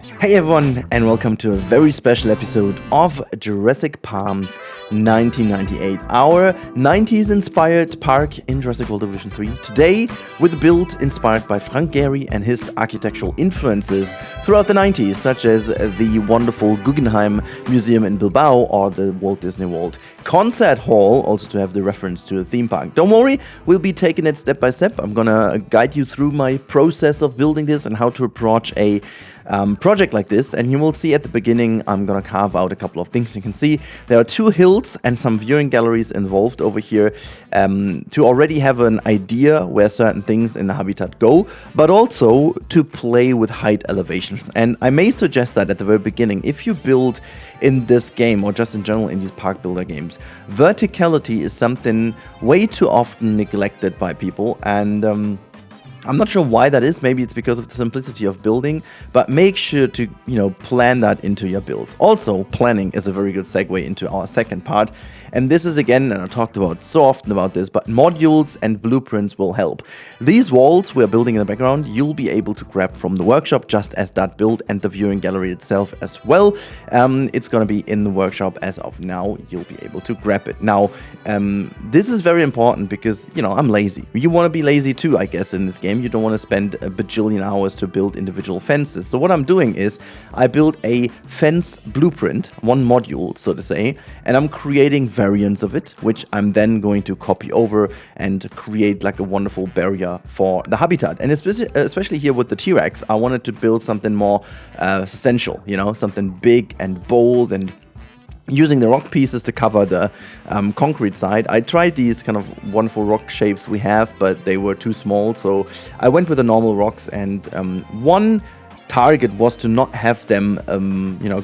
Hey everyone, and welcome to a very special episode of Jurassic Palms 1998, our 90s inspired park in Jurassic World Division 3. Today, with a build inspired by Frank Gehry and his architectural influences throughout the 90s, such as the wonderful Guggenheim Museum in Bilbao or the Walt Disney World Concert Hall, also to have the reference to a theme park. Don't worry, we'll be taking it step by step. I'm gonna guide you through my process of building this and how to approach a project like this, and you will see at the beginning I'm gonna carve out a couple of things. You can see there are two hills and some viewing galleries involved over here to already have an idea where certain things in the habitat go, but also to play with height elevations. And I may suggest that at the very beginning, if you build in this game or just in general in these park builder games, verticality is something way too often neglected by people, and I'm not sure why that is. Maybe it's because of the simplicity of building, but make sure to, plan that into your builds. Also, planning is a very good segue into our second part. And this is again, and I talked about so often about this, but modules and blueprints will help. These walls we're building in the background, you'll be able to grab from the workshop just as that build, and the viewing gallery itself as well. It's going to be in the workshop as of now. You'll be able to grab it. Now, this is very important because, I'm lazy. You want to be lazy too, I guess, in this game. You don't want to spend a bajillion hours to build individual fences. So what I'm doing is I build a fence blueprint, one module, so to say, and I'm creating variants of it, which I'm then going to copy over and create like a wonderful barrier for the habitat. And especially here with the T-Rex, I wanted to build something more substantial, something big and bold, and using the rock pieces to cover the concrete side. I tried these kind of wonderful rock shapes we have, but they were too small, so I went with the normal rocks, and one target was to not have them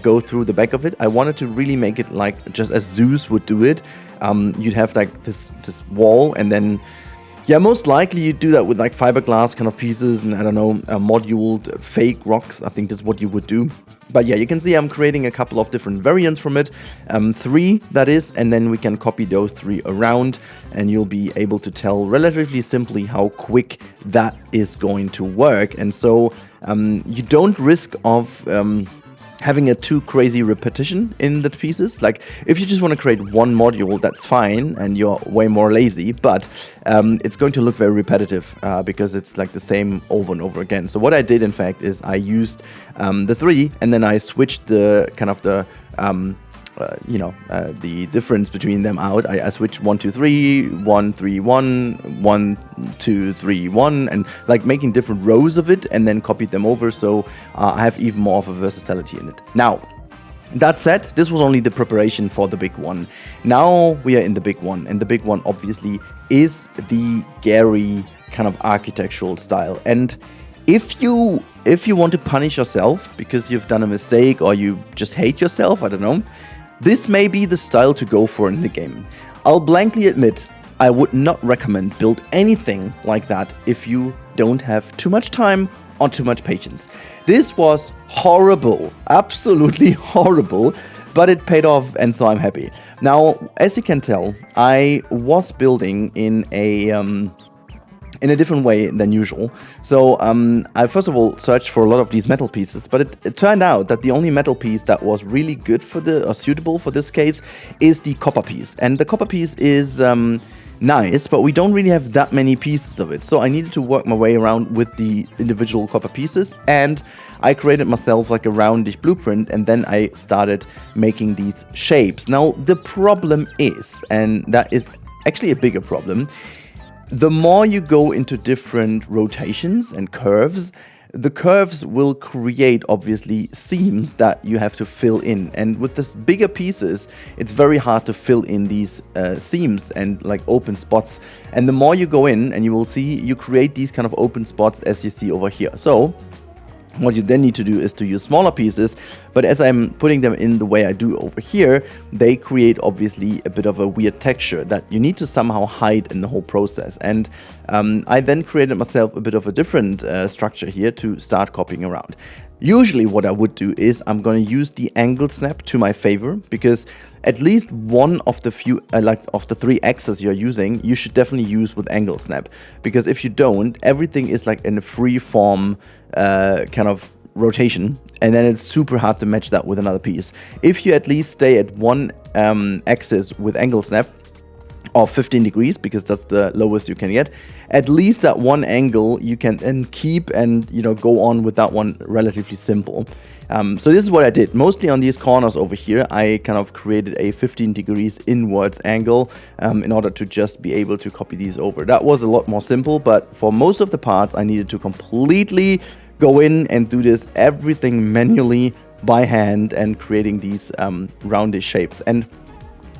go through the back of it. I wanted to really make it like just as Zeus would do it. You'd have like this wall, and then most likely you do that with like fiberglass kind of pieces and, I don't know, moduled fake rocks. I think that's what you would do. But yeah, you can see I'm creating a couple of different variants from it, 3 that is, and then we can copy those 3 around, and you'll be able to tell relatively simply how quick that is going to work. And so you don't risk of having a too crazy repetition in the pieces. Like, if you just want to create one module, that's fine, and you're way more lazy, but it's going to look very repetitive because it's like the same over and over again. So what I did, in fact, is I used the 3, and then I switched the kind of the the difference between them out. I switched 1 2 3 1 3 1 1 2 3 1, and like making different rows of it, and then copied them over, so I have even more of a versatility in it. Now, that said, this was only the preparation for the big one. Now we are in the big one, and the big one obviously is the Gehry kind of architectural style. And if you want to punish yourself because you've done a mistake, or you just hate yourself, I don't know, this may be the style to go for in the game. I'll blankly admit, I would not recommend build anything like that if you don't have too much time or too much patience. This was horrible, absolutely horrible, but it paid off, and so I'm happy. Now, as you can tell, I was building in a different way than usual. So I first of all searched for a lot of these metal pieces, but it turned out that the only metal piece that was really good for or suitable for this case is the copper piece. And the copper piece is nice, but we don't really have that many pieces of it. So I needed to work my way around with the individual copper pieces, and I created myself like a roundish blueprint, and then I started making these shapes. Now, the problem is, and that is actually a bigger problem, the more you go into different rotations and curves, the curves will create, obviously, seams that you have to fill in. And with this bigger pieces, it's very hard to fill in these seams and like open spots. And the more you go in, and you will see, you create these kind of open spots as you see over here. So what you then need to do is to use smaller pieces, but as I'm putting them in the way I do over here, they create obviously a bit of a weird texture that you need to somehow hide in the whole process. And I then created myself a bit of a different structure here to start copying around. Usually what I would do is I'm going to use the angle snap to my favor, because at least one of the few of the 3 axes you're using, you should definitely use with angle snap, because if you don't, everything is like in a free form kind of rotation, and then it's super hard to match that with another piece. If you at least stay at one axis with angle snap of 15 degrees, because that's the lowest you can get, at least that one angle you can then keep and, you know, go on with that one relatively simple. So this is what I did. Mostly on these corners over here, I kind of created a 15 degrees inwards angle in order to just be able to copy these over. That was a lot more simple, but for most of the parts, I needed to completely go in and do this everything manually by hand and creating these roundish shapes. And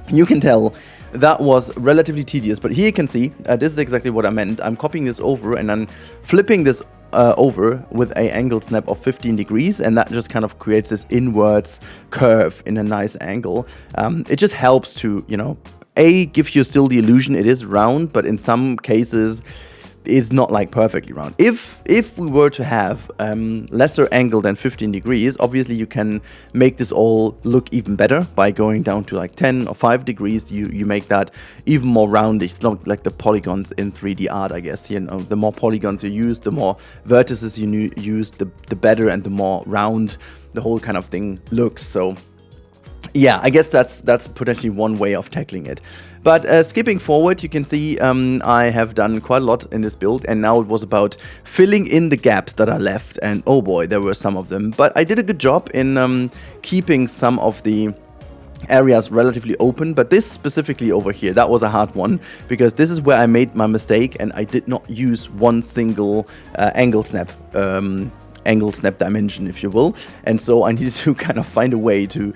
you can tell that was relatively tedious, but here you can see this is exactly what I meant. I'm copying this over and I'm flipping this over with a angle snap of 15 degrees, and that just kind of creates this inwards curve in a nice angle. It just helps to, you know, give you still the illusion it is round, but in some cases is not like perfectly round. If we were to have lesser angle than 15 degrees, obviously you can make this all look even better by going down to like 10 or 5 degrees. You make that even more roundish. It's not like the polygons in 3D art, I guess. You know, the more polygons you use, the more vertices you use, the better and the more round the whole kind of thing looks. So yeah, I guess that's potentially one way of tackling it. But skipping forward, you can see I have done quite a lot in this build, and now it was about filling in the gaps that are left, and oh boy, there were some of them. But I did a good job in keeping some of the areas relatively open, but this specifically over here, that was a hard one, because this is where I made my mistake, and I did not use one single angle snap dimension, if you will. And so I needed to kind of find a way to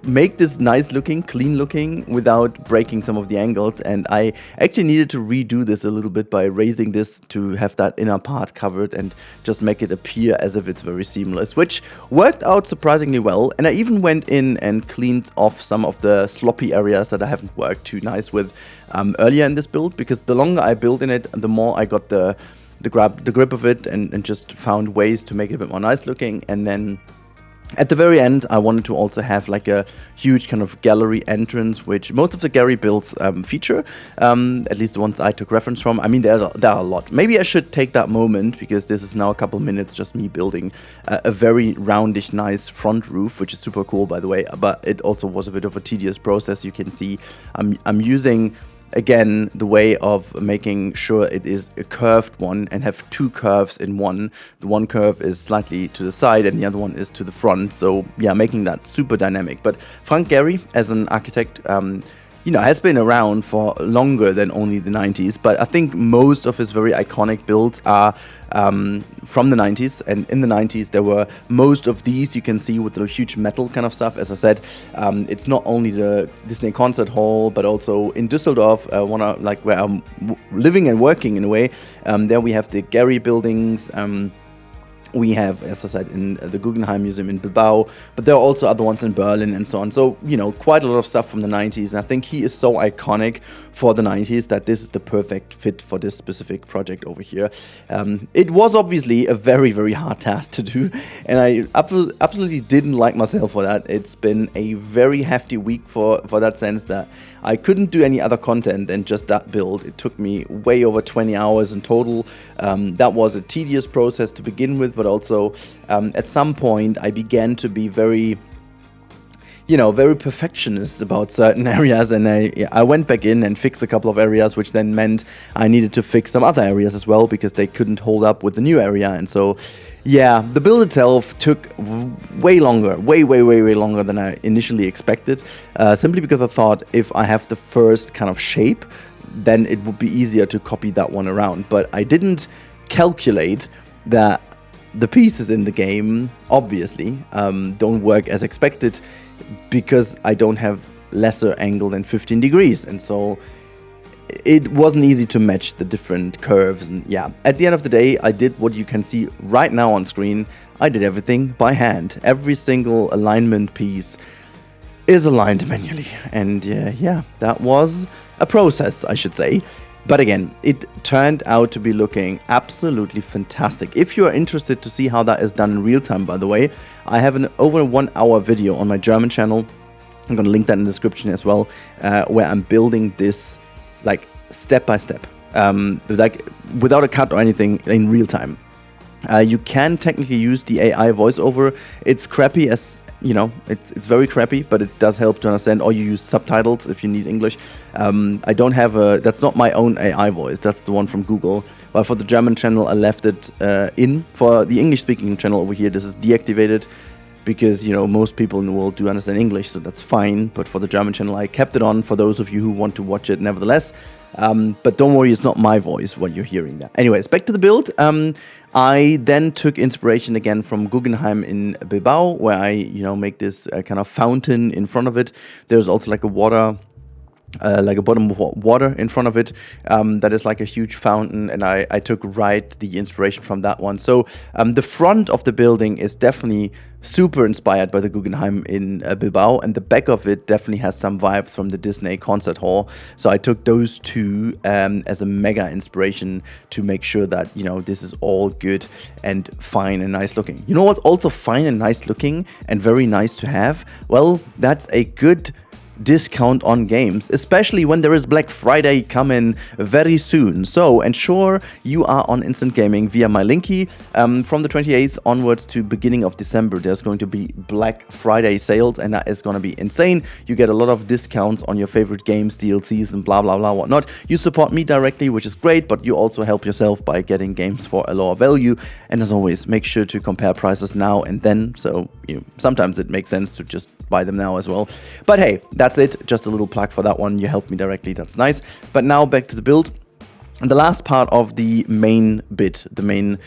make this nice looking, clean looking, without breaking some of the angles. And I actually needed to redo this a little bit by raising this to have that inner part covered and just make it appear as if it's very seamless, which worked out surprisingly well. And I even went in and cleaned off some of the sloppy areas that I haven't worked too nice with earlier in this build, because the longer I built in it, the more I got the grip of it, and just found ways to make it a bit more nice looking. And then at the very end, I wanted to also have like a huge kind of gallery entrance, which most of the Gehry builds feature, at least the ones I took reference from. I mean, there are a lot. Maybe I should take that moment, because this is now a couple minutes just me building a very roundish, nice front roof, which is super cool, by the way. But it also was a bit of a tedious process. You can see I'm using, again, the way of making sure it is a curved one and have two curves in one. The one curve is slightly to the side and the other one is to the front. So yeah, making that super dynamic. But Frank Gehry, as an architect, you know, has been around for longer than only the 90s, but I think most of his very iconic builds are from the 90s, and in the 90s there were most of these you can see with the huge metal kind of stuff. As I said, it's not only the Disney Concert Hall, but also in Düsseldorf, like where I'm living and working in a way. There we have the Gehry buildings. We have, as I said, in the Guggenheim Museum in Bilbao, but there are also other ones in Berlin and so on. So, you know, quite a lot of stuff from the 90s. And I think he is so iconic for the 90s that this is the perfect fit for this specific project over here. It was obviously a very, very hard task to do, and I absolutely didn't like myself for that. It's been a very hefty week for that sense that I couldn't do any other content than just that build. It took me way over 20 hours in total. That was a tedious process to begin with, but also at some point I began to be very perfectionist about certain areas, and I went back in and fixed a couple of areas, which then meant I needed to fix some other areas as well, because they couldn't hold up with the new area. And so, yeah, the build itself took way longer, way longer than I initially expected, simply because I thought if I have the first kind of shape, then it would be easier to copy that one around. But I didn't calculate that the pieces in the game, obviously, don't work as expected, because I don't have lesser angle than 15 degrees, and so it wasn't easy to match the different curves. And yeah, at the end of the day, I did what you can see right now on screen. I did everything by hand. Every single alignment piece is aligned manually, and yeah, that was a process, I should say. But again, it turned out to be looking absolutely fantastic. If you are interested to see how that is done in real time, by the way, I have an over 1 hour video on my German channel. I'm going to link that in the description as well, where I'm building this like step by step, like without a cut or anything, in real time. You can technically use the AI voiceover. It's crappy as, you know, it's very crappy, but it does help to understand, or you use subtitles if you need English. I don't have that's not my own AI voice, that's the one from Google. But for the German channel, I left it in. For the English-speaking channel over here, this is deactivated, because, you know, most people in the world do understand English, so that's fine. But for the German channel, I kept it on for those of you who want to watch it nevertheless. But don't worry, it's not my voice when you're hearing that. Anyways, back to the build. I then took inspiration again from Guggenheim in Bilbao, where I, you know, make this kind of fountain in front of it. There's also like a water, like a bottom of water in front of it, that is like a huge fountain, and I took the inspiration from that one. So the front of the building is definitely super inspired by the Guggenheim in Bilbao, and the back of it definitely has some vibes from the Disney concert hall. So I took those two as a mega inspiration to make sure that, you know, this is all good and fine and nice looking. You know what's also fine and nice looking and very nice to have? Well, that's a good discount on games, especially when there is Black Friday coming very soon. So ensure you are on Instant Gaming via my linky. From the 28th onwards to beginning of December, there's going to be Black Friday sales, and that is going to be insane. You get a lot of discounts on your favorite games, DLCs, and blah blah blah whatnot. You support me directly, which is great, but you also help yourself by getting games for a lower value. And as always, make sure to compare prices now and then. So, you know, sometimes it makes sense to just buy them now as well. But hey, that's it. Just a little plug for that one. You helped me directly. That's nice. But now back to the build. And the last part of the main bit, the main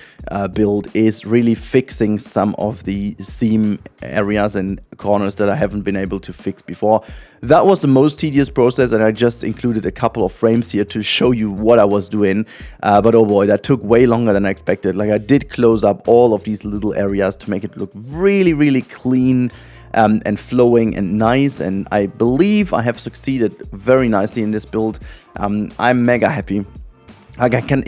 build, is really fixing some of the seam areas and corners that I haven't been able to fix before. That was the most tedious process, and I just included a couple of frames here to show you what I was doing. But oh boy, that took way longer than I expected. Like, I did close up all of these little areas to make it look really, really clean and flowing and nice, and I believe I have succeeded very nicely in this build. I'm mega happy. Like, I can't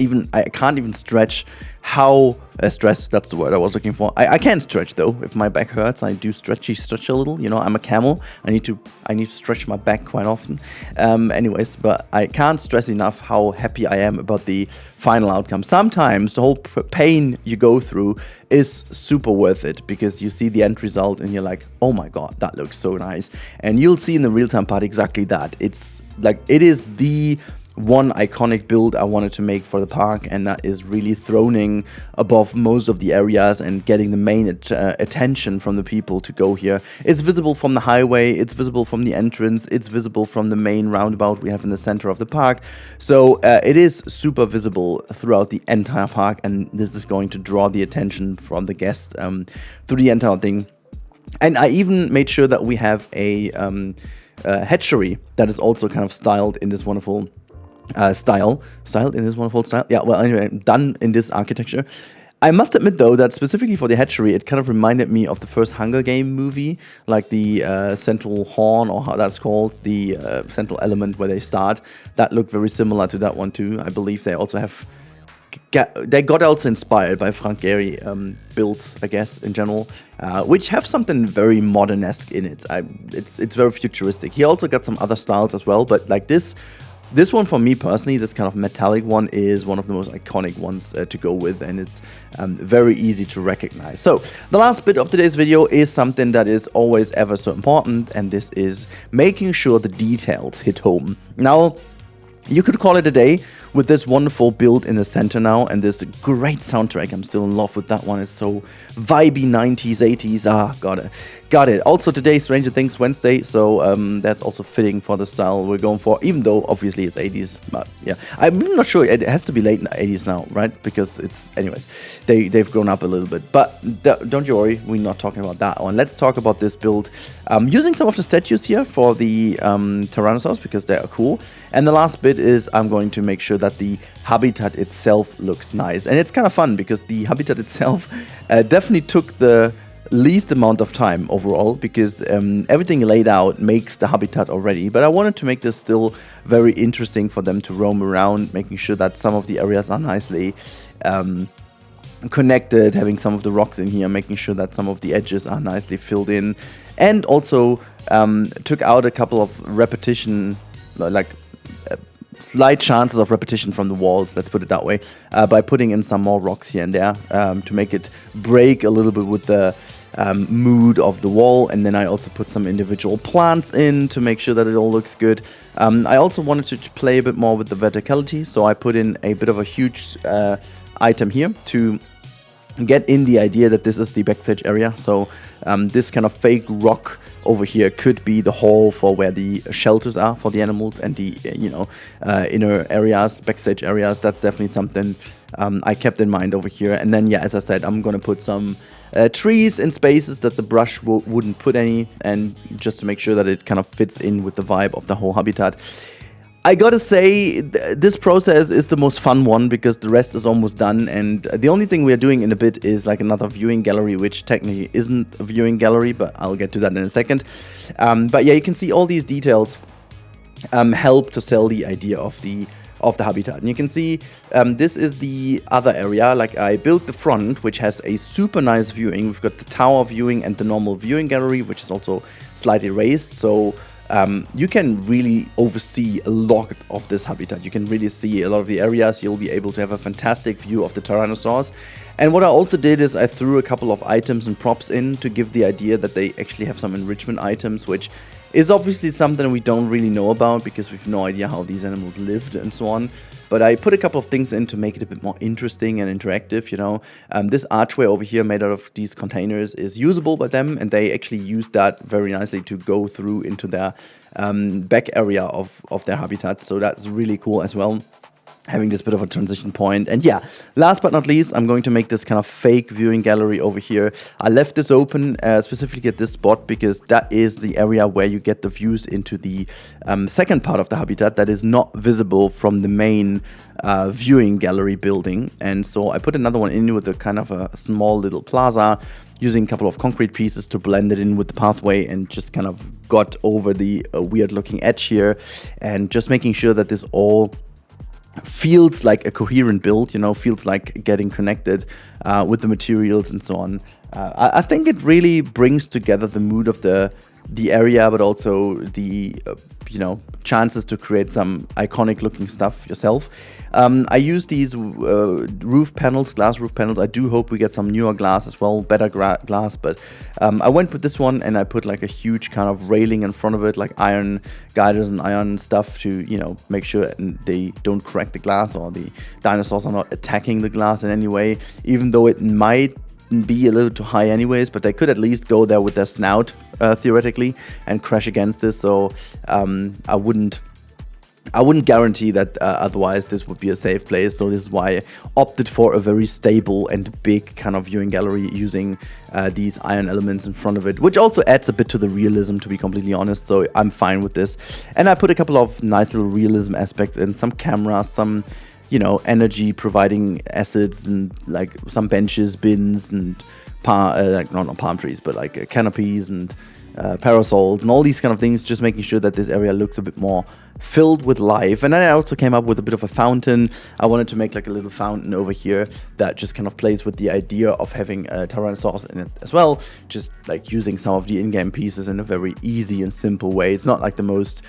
even stretch how stress, that's the word I was looking for. I can stretch though. If my back hurts, I do stretch a little. You know, I'm a camel. I need to stretch my back quite often. Anyways, but I can't stress enough how happy I am about the final outcome. Sometimes the whole pain you go through is super worth it, because you see the end result and you're like, oh my god, that looks so nice. And you'll see in the real-time part exactly that. It's like, it is the one iconic build I wanted to make for the park, and that is really throning above most of the areas and getting the main attention from the people to go here. It's visible from the highway, it's visible from the entrance, it's visible from the main roundabout we have in the center of the park. So it is super visible throughout the entire park, and this is going to draw the attention from the guests through the entire thing. And I even made sure that we have a hatchery that is also kind of styled in this wonderful style. Yeah, well, anyway, done in this architecture. I must admit, though, that specifically for the hatchery, it kind of reminded me of the first Hunger Game movie, like the central horn, or how that's called, the central element where they start. That looked very similar to that one, too. I believe they also have... They got also inspired by Frank Gehry builds, I guess, in general, which have something very modern-esque in it. It's very futuristic. He also got some other styles as well, but like this one, for me personally, this kind of metallic one, is one of the most iconic ones to go with, and it's very easy to recognize. So the last bit of today's video is something that is always ever so important, and this is making sure the details hit home. Now, you could call it a day with this wonderful build in the center now, and this great soundtrack. I'm still in love with that one. It's so vibey, 90s, 80s. Ah, got it. Also, today's Stranger Things Wednesday, so that's also fitting for the style we're going for, even though obviously it's 80s. But yeah, I'm not sure. It has to be late 80s now, right? Because it's, anyways, they've grown up a little bit. But don't you worry, we're not talking about that one. Let's talk about this build. Using some of the statues here for the Tyrannosaurus, because they are cool. And the last bit is I'm going to make sure that the habitat itself looks nice. And it's kind of fun, because the habitat itself definitely took the least amount of time overall, because everything laid out makes the habitat already. But I wanted to make this still very interesting for them to roam around, making sure that some of the areas are nicely connected, having some of the rocks in here, making sure that some of the edges are nicely filled in, and also took out a couple of repetition, like slight chances of repetition from the walls, let's put it that way, by putting in some more rocks here and there to make it break a little bit with the mood of the wall. And then I also put some individual plants in to make sure that it all looks good. I also wanted to play a bit more with the verticality, so I put in a bit of a huge item here to get in the idea that this is the backstage area. So this kind of fake rock over here could be the hall for where the shelters are for the animals and the inner areas, backstage areas. That's definitely something I kept in mind over here. And then, yeah, as I said, I'm gonna put some trees in spaces that the brush wouldn't put any, and just to make sure that it kind of fits in with the vibe of the whole habitat. I gotta say, this process is the most fun one because the rest is almost done, and the only thing we are doing in a bit is like another viewing gallery, which technically isn't a viewing gallery, but I'll get to that in a second. But yeah, you can see all these details help to sell the idea of the habitat. And you can see this is the other area. Like, I built the front, which has a super nice viewing. We've got the tower viewing and the normal viewing gallery, which is also slightly raised, so you can really oversee a lot of this habitat. You can really see a lot of the areas. You'll be able to have a fantastic view of the Tyrannosaurus. And what I also did is I threw a couple of items and props in to give the idea that they actually have some enrichment items, which is obviously something we don't really know about because we've no idea how these animals lived and so on. But I put a couple of things in to make it a bit more interesting and interactive, you know. This archway over here made out of these containers is usable by them, and they actually use that very nicely to go through into their back area of their habitat. So that's really cool as well, having this bit of a transition point. And yeah, last but not least, I'm going to make this kind of fake viewing gallery over here. I left this open specifically at this spot because that is the area where you get the views into the second part of the habitat that is not visible from the main viewing gallery building. And so I put another one in with a kind of a small little plaza, using a couple of concrete pieces to blend it in with the pathway, and just kind of got over the weird looking edge here, and just making sure that this all feels like a coherent build, you know, feels like getting connected with the materials and so on. I think it really brings together the mood of the area, but also the chances to create some iconic looking stuff yourself. I use these roof panels, glass roof panels. I do hope we get some newer glass as well, better glass, but I went with this one and I put like a huge kind of railing in front of it, like iron guiders and iron stuff to, you know, make sure they don't crack the glass or the dinosaurs are not attacking the glass in any way, even though it might be a little too high anyways, but they could at least go there with their snout theoretically and crash against this. So I wouldn't guarantee that otherwise this would be a safe place. So this is why I opted for a very stable and big kind of viewing gallery using these iron elements in front of it, which also adds a bit to the realism, to be completely honest. So I'm fine with this. And I put a couple of nice little realism aspects in, some cameras, some energy providing assets, and like some benches, bins, and not palm trees, but like canopies and parasols and all these kind of things, just making sure that this area looks a bit more filled with life. And then I also came up with a bit of a fountain. I wanted to make like a little fountain over here that just kind of plays with the idea of having a Tyrannosaurus in it as well, just like using some of the in-game pieces in a very easy and simple way. It's not like the most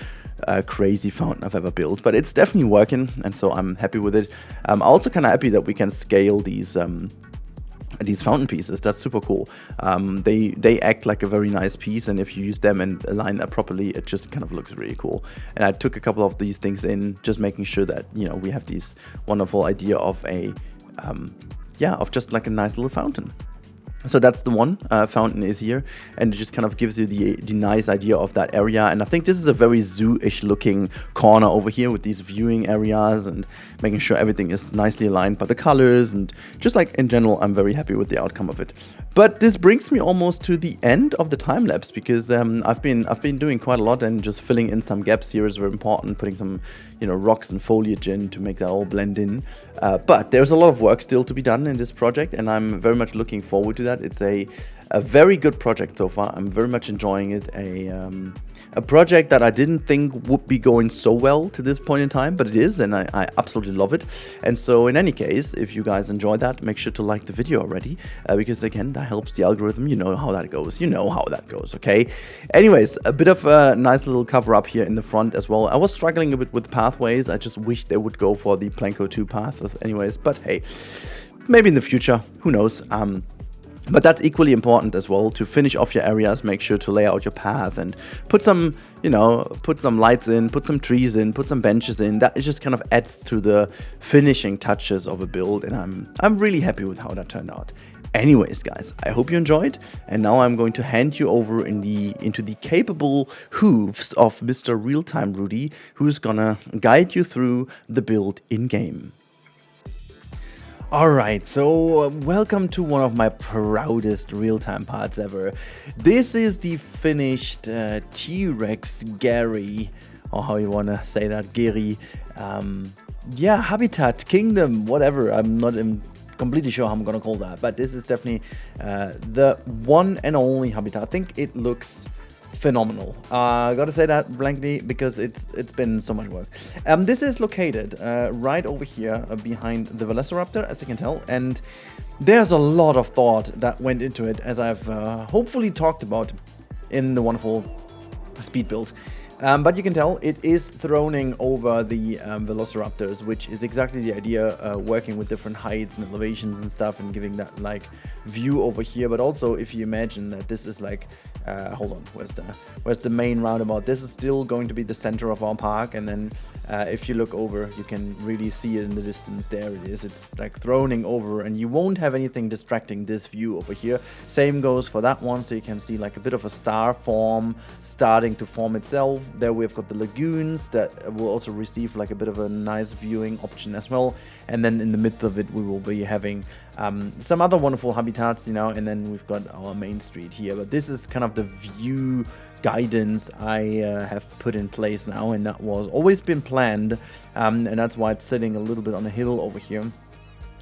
crazy fountain I've ever built, but it's definitely working, and so I'm happy with it. I'm also kind of happy that we can scale these fountain pieces. That's super cool. They act like a very nice piece, and if you use them and align that properly, it just kind of looks really cool. And I took a couple of these things in, just making sure that we have this wonderful idea of of just like a nice little fountain. So that's the one fountain is here, and it just kind of gives you the nice idea of that area. And I think this is a very zoo-ish looking corner over here with these viewing areas and making sure everything is nicely aligned by the colors, and just like in general, I'm very happy with the outcome of it. But this brings me almost to the end of the time lapse, because I've been doing quite a lot, and just filling in some gaps here is very important, putting some rocks and foliage in to make that all blend in. But there's a lot of work still to be done in this project, and I'm very much looking forward to that. It's a a very good project so far. I'm very much enjoying it. A project that I didn't think would be going so well to this point in time, but it is, and I absolutely love it. And so in any case, if you guys enjoy that, make sure to like the video already, because again, that helps the algorithm. You know how that goes. You know how that goes, okay? Anyways, a bit of a nice little cover up here in the front as well. I was struggling a bit with pathways. I just wish they would go for the Planko 2 path anyways, but hey, maybe in the future, who knows. But that's equally important as well, to finish off your areas. Make sure to lay out your path and put some, you know, put some lights in, put some trees in, put some benches in. That just kind of adds to the finishing touches of a build, and I'm really happy with how that turned out. Anyways, guys, I hope you enjoyed, and now I'm going to hand you over into the capable hooves of Mr. Realtime Rudi, who's gonna guide you through the build in-game. Alright, so welcome to one of my proudest real-time parts ever. This is the finished T-Rex Gehry, or how you wanna say that, Gehry. Yeah, habitat, kingdom, whatever. I'm not completely sure how I'm gonna call that, but this is definitely the one and only habitat. I think it looks phenomenal. I gotta say that blankly because it's been so much work. This is located right over here behind the Velociraptor, as you can tell, and there's a lot of thought that went into it, as I've hopefully talked about in the wonderful speed build. But you can tell it is throning over the Velociraptors, which is exactly the idea, working with different heights and elevations and stuff, and giving that like view over here. But also, if you imagine that this is like, hold on, where's the main roundabout? This is still going to be the center of our park, and then if you look over, you can really see it in the distance. There it is. It's like throning over, and you won't have anything distracting this view over here. Same goes for that one, so you can see like a bit of a star form starting to form itself. There we've got the lagoons that will also receive like a bit of a nice viewing option as well. And then in the midst of it, we will be having some other wonderful habitats, you know, and then we've got our main street here. But this is kind of the view guidance I have put in place now, and that was always been planned, and that's why it's sitting a little bit on a hill over here.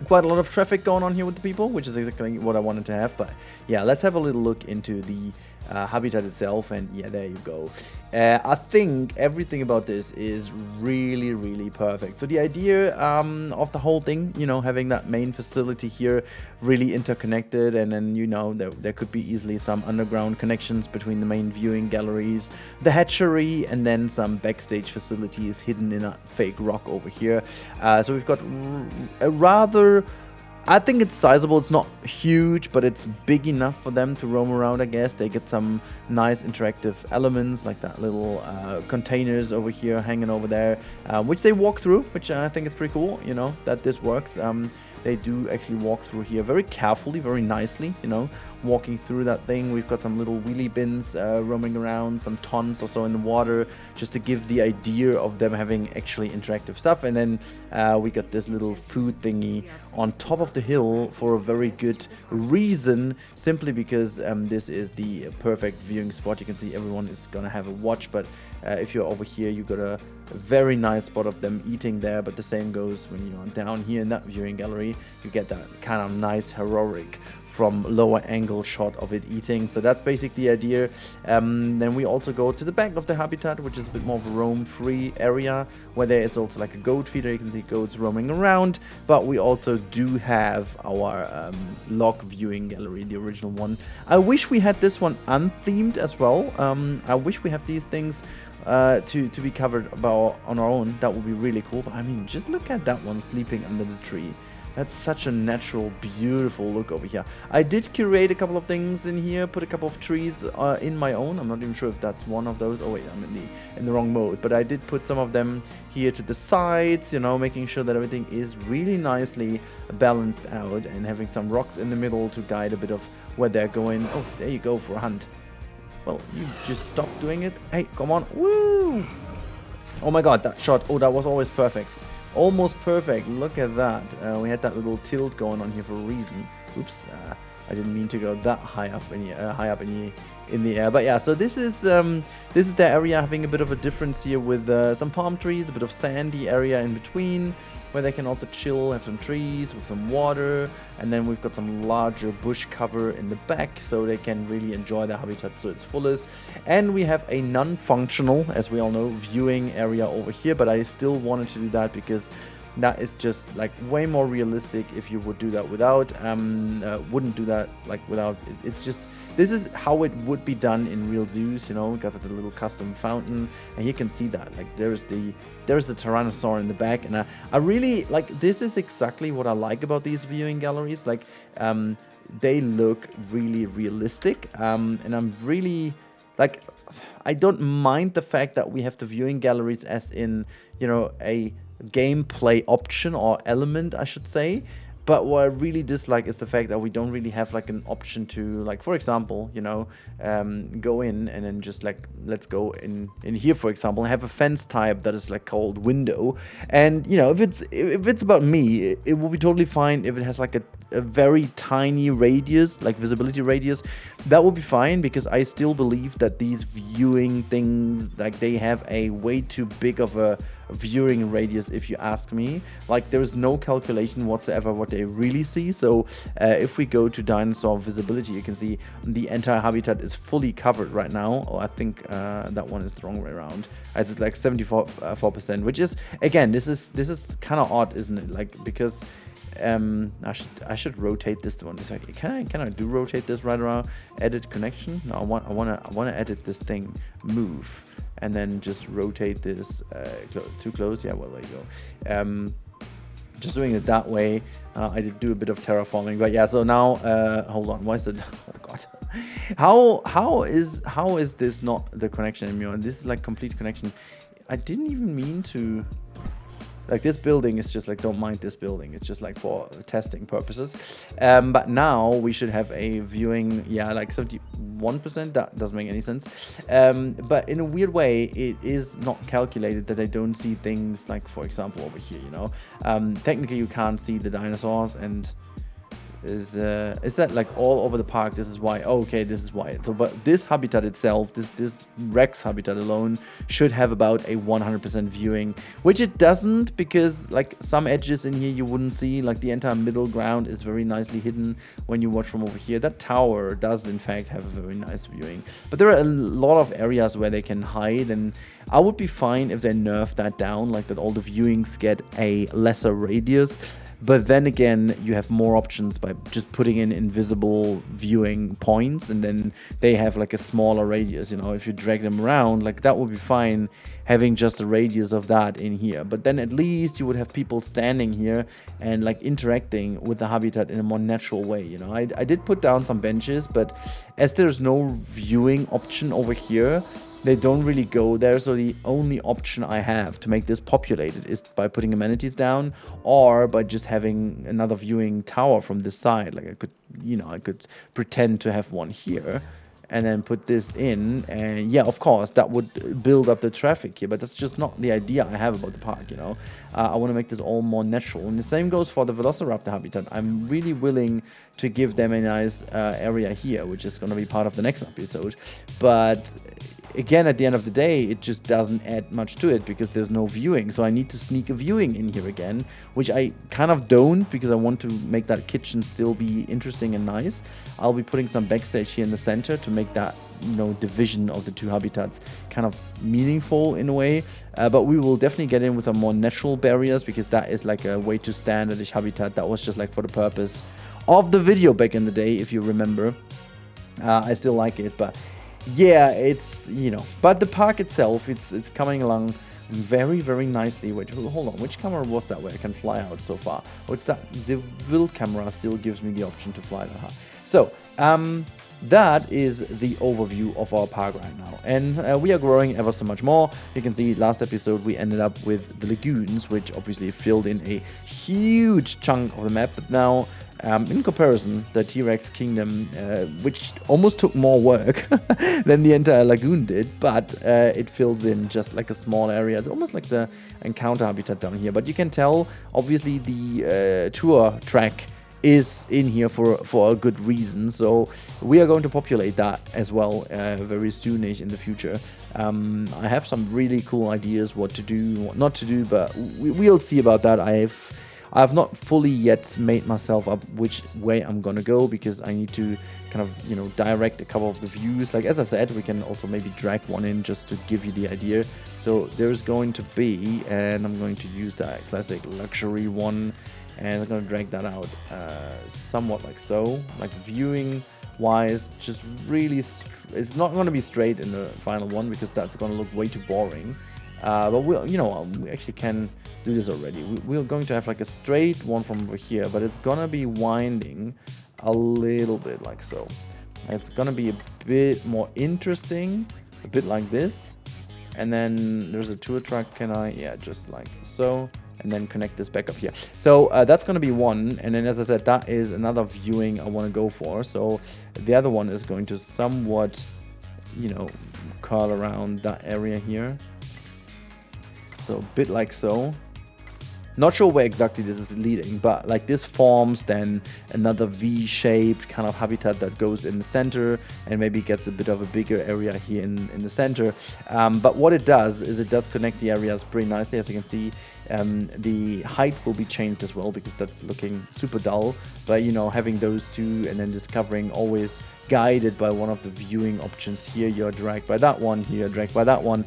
Quite a lot of traffic going on here with the people, which is exactly what I wanted to have. But yeah, let's have a little look into the habitat itself, and yeah, there you go. I think everything about this is really, really perfect. So the idea of the whole thing, you know, having that main facility here really interconnected, and then, you know, there could be easily some underground connections between the main viewing galleries, the hatchery, and then some backstage facilities hidden in a fake rock over here. So we've got a rather, I think it's sizable. It's not huge, but it's big enough for them to roam around, I guess. They get some nice interactive elements, like that little containers over here hanging over there, which they walk through, which I think is pretty cool, you know, that this works. They do actually walk through here very carefully, very nicely, you know, walking through that thing. We've got some little wheelie bins roaming around, some tons or so in the water, just to give the idea of them having actually interactive stuff. And then we got this little food thingy on top of the hill for a very good reason, simply because this is the perfect viewing spot. You can see everyone is gonna have a watch, but if you're over here, you got a very nice spot of them eating there. But the same goes when you're down here in that viewing gallery. You get that kind of nice heroic from lower angle shot of it eating. So that's basically the idea. Then we also go to the back of the habitat, which is a bit more of a roam free area, where there is also like a goat feeder. You can see goats roaming around, but we also do have our log viewing gallery, the original one. I wish we had this one unthemed as well. I wish we have these things to be covered on our own. That would be really cool. But I mean, just look at that one sleeping under the tree. That's such a natural, beautiful look over here. I did curate a couple of things in here, put a couple of trees in my own. I'm not even sure if that's one of those. Oh wait, I'm in the wrong mode. But I did put some of them here to the sides, you know, making sure that everything is really nicely balanced out, and having some rocks in the middle to guide a bit of where they're going. Oh, there you go for a hunt. Well, you just stop doing it. Hey, come on. Woo! Oh my god, that shot. Oh, that was always perfect. Almost perfect. Look at that. We had that little tilt going on here for a reason. Oops, I didn't mean to go that high up in the air. But yeah, so this is the area having a bit of a difference here with some palm trees, a bit of sandy area in between. where they can also chill, have some trees with some water, and then we've got some larger bush cover in the back so they can really enjoy the habitat to its fullest. And we have a non-functional, as we all know, viewing area over here, but I still wanted to do that because that is just like way more realistic if you would do that without, wouldn't do that like without, it's just, this is how it would be done in real zoos, you know. We got the little custom fountain, and you can see that, like there's the Tyrannosaurus in the back, and I really, like, this is exactly what I like about these viewing galleries, like, they look really realistic, and I'm really, like, I don't mind the fact that we have the viewing galleries as in, you know, a gameplay option or element, I should say. But what I really dislike is the fact that we don't really have like an option to, like, for example, you know, go in and then just like, let's go in here, for example, have a fence type that is like called window. And, you know, if it's about me, it will be totally fine if it has like a very tiny radius, like visibility radius. That will be fine, because I still believe that these viewing things, like, they have a way too big of a viewing radius, if you ask me. Like, there's no calculation whatsoever what they really see. So if we go to dinosaur visibility, you can see the entire habitat is fully covered right now. Oh, I think that one is the wrong way around. It's like 74%, which is, again, this is kind of odd, isn't it? Like, because I should rotate this one. It's like, can I do rotate this right around? Edit connection? No, I wanna edit this thing. Move, and then just rotate this too close. Yeah, well, there you go. Just doing it that way. I did do a bit of terraforming, but yeah. So now, hold on. Why is the? Oh God. How is this not the connection anymore? This is like complete connection. I didn't even mean to. Like, this building is just like, don't mind this building. It's just like for testing purposes. But now we should have a viewing, yeah, like 71%. That doesn't make any sense. But in a weird way, it is not calculated that I don't see things like, for example, over here, you know. Technically, you can't see the dinosaurs, and is that like all over the park? This is why. Oh, okay, this is why. So, but this habitat itself, this Rex habitat alone, should have about a 100% viewing, which it doesn't, because like some edges in here you wouldn't see. Like, the entire middle ground is very nicely hidden when you watch from over here. That tower does in fact have a very nice viewing, but there are a lot of areas where they can hide, and I would be fine if they nerf that down, like that all the viewings get a lesser radius. But then again, you have more options by just putting in invisible viewing points, and then they have like a smaller radius, you know. If you drag them around, like, that would be fine having just a radius of that in here. But then at least you would have people standing here and like interacting with the habitat in a more natural way, you know. I did put down some benches, but as there's no viewing option over here, they don't really go there. So the only option I have to make this populated is by putting amenities down, or by just having another viewing tower from this side. Like, I could, you know, I could pretend to have one here and then put this in, and yeah, of course that would build up the traffic here, but that's just not the idea I have about the park, you know. I want to make this all more natural, and the same goes for the Velociraptor habitat. I'm really willing to give them a nice area here, which is going to be part of the next episode, but again, at the end of the day, it just doesn't add much to it because there's no viewing. So I need to sneak a viewing in here again, which I kind of don't, because I want to make that kitchen still be interesting and nice. I'll be putting some backstage here in the center to make that, you know, division of the two habitats kind of meaningful in a way. But we will definitely get in with a more natural barriers, because that is like a way to standardish habitat. That was just like for the purpose of the video back in the day, if you remember. I still like it, but yeah, it's, you know, but the park itself, it's coming along very, very nicely. Wait, hold on, which camera was that where I can fly out so far? Oh, it's that, the build camera still gives me the option to fly that high. So, that is the overview of our park right now, and we are growing ever so much more. You can see last episode we ended up with the lagoons, which obviously filled in a huge chunk of the map, but now in comparison, the T-Rex Kingdom, which almost took more work than the entire lagoon did, but it fills in just like a small area. It's almost like the encounter habitat down here. But you can tell, obviously, the tour track is in here for a good reason. So we are going to populate that as well very soonish in the future. I have some really cool ideas what to do, what not to do, but we'll see about that. I've not fully yet made myself up which way I'm gonna go, because I need to kind of, you know, direct a couple of the views. Like, as I said, we can also maybe drag one in just to give you the idea. So there's going to be, and I'm going to use that classic luxury one, and I'm gonna drag that out somewhat like so. Like, viewing wise, just really it's not going to be straight in the final one, because that's going to look way too boring. But we'll, you know, we actually can do this already. We're going to have like a straight one from over here, but it's going to be winding a little bit like so. It's going to be a bit more interesting, a bit like this. And then there's a tour track. Yeah, just like so. And then connect this back up here. So that's going to be one. And then, as I said, that is another viewing I want to go for. So the other one is going to somewhat, you know, curl around that area here. So a bit like so. Not sure where exactly this is leading, but like this forms then another V-shaped kind of habitat that goes in the center and maybe gets a bit of a bigger area here in the center. But what it does is it does connect the areas pretty nicely. As you can see, the height will be changed as well, because that's looking super dull. But, you know, having those two and then discovering always guided by one of the viewing options. Here you're dragged by that one, here you're dragged by that one.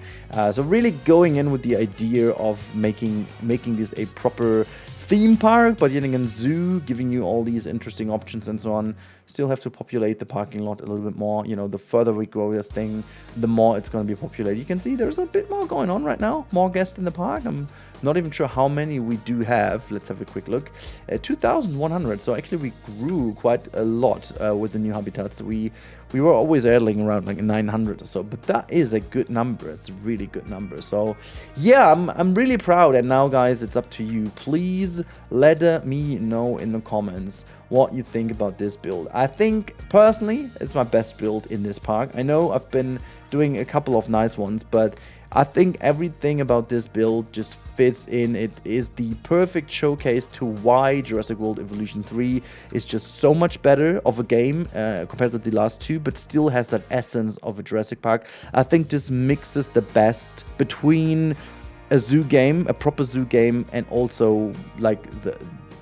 So really going in with the idea of making this a proper theme park, but yet again zoo, giving you all these interesting options and so on. Still have to populate the parking lot a little bit more. You know, the further we grow this thing, the more it's going to be populated. You can see there's a bit more going on right now, more guests in the park. I'm not even sure how many we do have. Let's have a quick look. 2,100. So actually we grew quite a lot with the new habitats. We were always idling around like 900 or so, but that is a good number. It's a really good number. So yeah, I'm really proud. And now, guys, it's up to you. Please let me know in the comments what you think about this build. I think personally it's my best build in this park. I know I've been doing a couple of nice ones, but I think everything about this build just fits in. It is the perfect showcase to why Jurassic World Evolution 3 is just so much better of a game compared to the last two, but still has that essence of a Jurassic Park. I think this mixes the best between a zoo game, a proper zoo game, and also like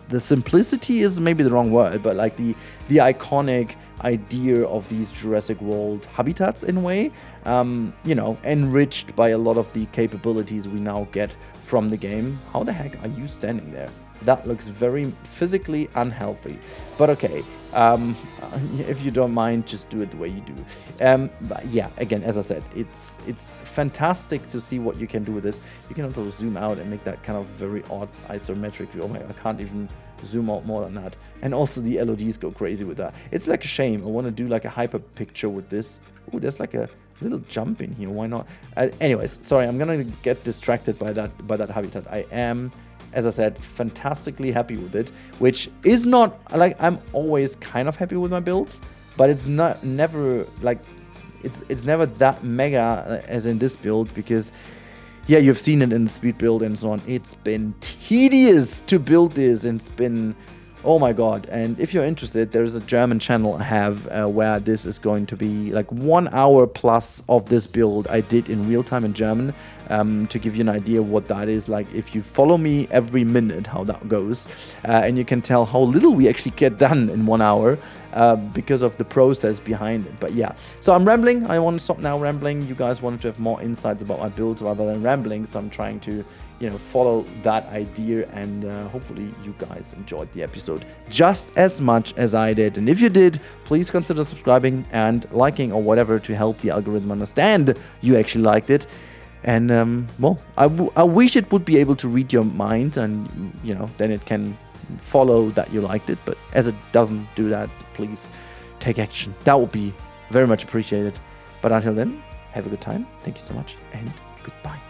the simplicity is maybe the wrong word, but like the iconic idea of these Jurassic World habitats in a way, you know, enriched by a lot of the capabilities we now get from the game. How the heck are you standing there? That looks very physically unhealthy, but okay. If you don't mind, just do it the way you do. But yeah, again, as I said, it's fantastic to see what you can do with this. You can also zoom out and make that kind of very odd isometric view. Oh my God, I can't even zoom out more than that. And also the LODs go crazy with that. It's like a shame. I want to do like a hyper picture with this. Oh, there's like a little jump in here. Why not? Anyways, sorry, I'm gonna get distracted by that habitat. I am, as I said, fantastically happy with it, which is not like I'm always kind of happy with my builds, but it's never like it's never that mega as in this build, because yeah, you've seen it in the speed build and so on. It's been tedious to build this, and it's been, oh my God. And if you're interested, there's a German channel I have where this is going to be like 1 hour plus of this build I did in real time in German, to give you an idea what that is like if you follow me every minute, how that goes. And you can tell how little we actually get done in 1 hour because of the process behind it. But yeah, so I'm rambling. I want to stop now rambling. You guys wanted to have more insights about my builds rather than rambling, so I'm trying to, you know, follow that idea, and hopefully you guys enjoyed the episode just as much as I did. And if you did, please consider subscribing and liking or whatever to help the algorithm understand you actually liked it. And well, I wish it would be able to read your mind, and you know, then it can follow that you liked it. But as it doesn't do that, please take action. That would be very much appreciated. But until then, have a good time. Thank you so much, and goodbye.